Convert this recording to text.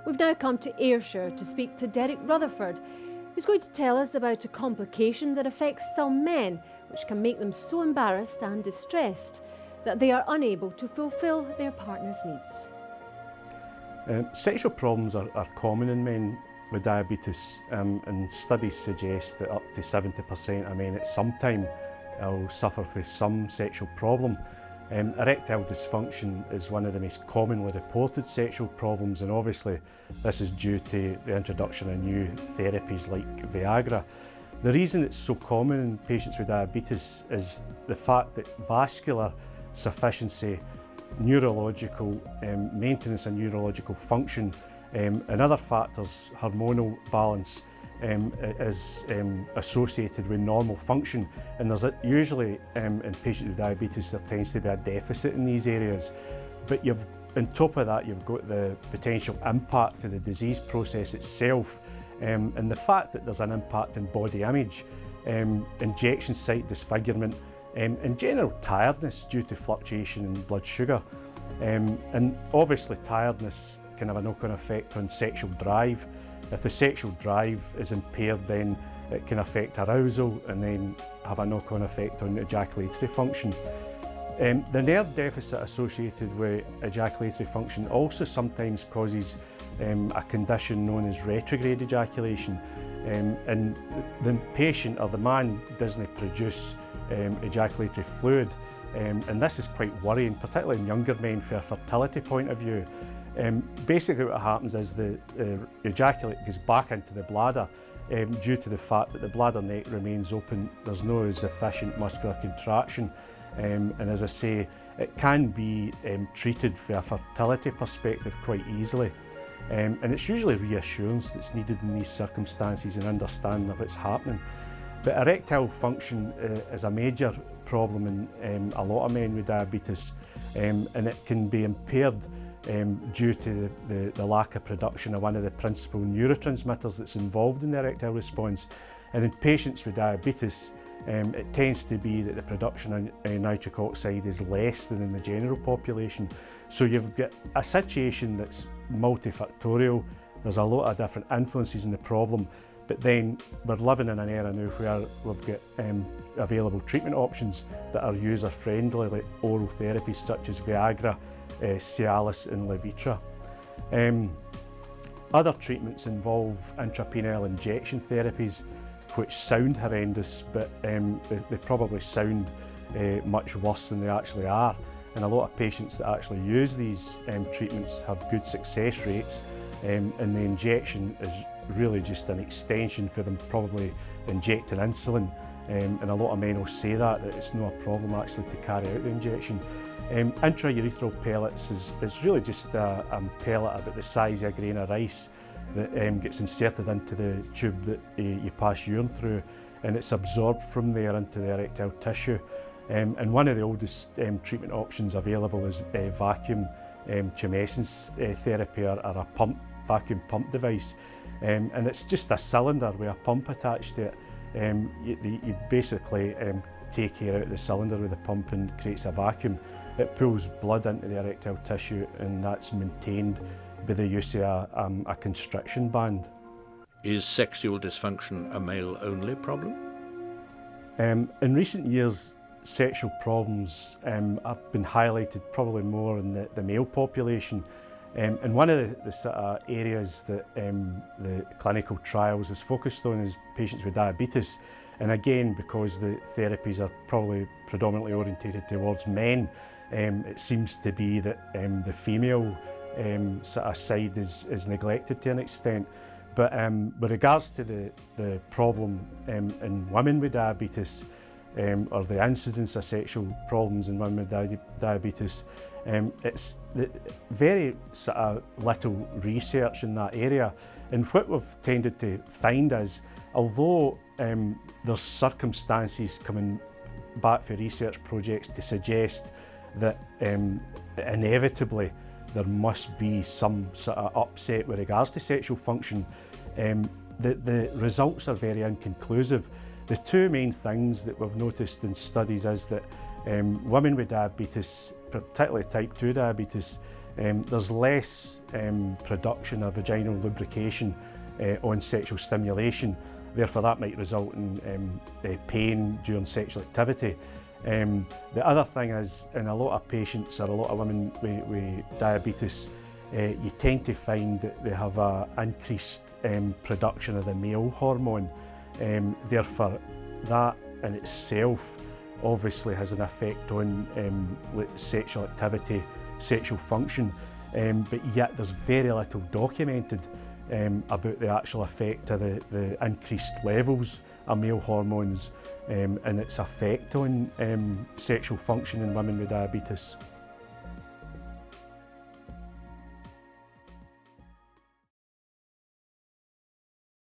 We've now come to Ayrshire to speak to Derek Rutherford, who's going to tell us about a complication that affects some men, which can make them so embarrassed and distressed that they are unable to fulfil their partner's needs. Sexual problems are common in men with diabetes, and studies suggest that up to 70% of men at some time will suffer from some sexual problem. Erectile dysfunction is one of the most commonly reported sexual problems, and obviously this is due to the introduction of new therapies like Viagra. The reason it's so common in patients with diabetes is the fact that vascular sufficiency, neurological maintenance and neurological function, and other factors, hormonal balance, is associated with normal function, and there's usually in patients with diabetes there tends to be a deficit in these areas. But on top of that you've got the potential impact to the disease process itself, and the fact that there's an impact in body image, injection site disfigurement, and general tiredness due to fluctuation in blood sugar. And obviously tiredness can have a knock-on effect on sexual drive. If the sexual drive is impaired, then it can affect arousal and then have a knock-on effect on ejaculatory function. The nerve deficit associated with ejaculatory function also sometimes causes a condition known as retrograde ejaculation, and the patient or the man doesn't produce ejaculatory fluid, and this is quite worrying, particularly in younger men from a fertility point of view. Basically what happens is the ejaculate goes back into the bladder due to the fact that the bladder neck remains open. There's no sufficient muscular contraction, and as I say, it can be treated from a fertility perspective quite easily, and it's usually reassurance that's needed in these circumstances and understanding of what's happening. But erectile function is a major problem in a lot of men with diabetes, and it can be impaired due to the lack of production of one of the principal neurotransmitters that's involved in the erectile response. And in patients with diabetes, it tends to be that the production of nitric oxide is less than in the general population. So you've got a situation that's multifactorial. There's a lot of different influences in the problem, but then we're living in an era now where we've got available treatment options that are user-friendly, like oral therapies such as Viagra, Cialis and Levitra. Other treatments involve intrapenile injection therapies, which sound horrendous, but they probably sound much worse than they actually are. And a lot of patients that actually use these treatments have good success rates, and the injection is really just an extension for them probably injecting insulin, and a lot of men will say that it's not a problem actually to carry out the injection. Intraurethral pellets is really just a pellet about the size of a grain of rice that gets inserted into the tube that you pass urine through, and it's absorbed from there into the erectile tissue. And one of the oldest treatment options available is vacuum tumescence therapy, or a vacuum pump device. And it's just a cylinder with a pump attached to it. You basically take air out of the cylinder with a pump and creates a vacuum. It pulls blood into the erectile tissue, and that's maintained by the use of a constriction band. Is sexual dysfunction a male-only problem? In recent years, sexual problems have been highlighted probably more in the male population. And one of the sort of areas that the clinical trials is focused on is patients with diabetes. And again, because the therapies are probably predominantly orientated towards men, it seems to be that the female sort of side is neglected to an extent. But with regards to the problem in women with diabetes, or the incidence of sexual problems in women with diabetes, it's very sort of little research in that area. And what we've tended to find is, although there's circumstances coming back for research projects to suggest that inevitably there must be some sort of upset with regards to sexual function, the results are very inconclusive. The two main things that we've noticed in studies is that women with diabetes, particularly type 2 diabetes, There's less production of vaginal lubrication on sexual stimulation, therefore that might result in pain during sexual activity. The other thing is, in a lot of patients or a lot of women with diabetes, you tend to find that they have an increased production of the male hormone. Therefore, that in itself obviously has an effect on sexual activity, sexual function, but yet there's very little documented about the actual effect of the increased levels of male hormones and its effect on sexual function in women with diabetes.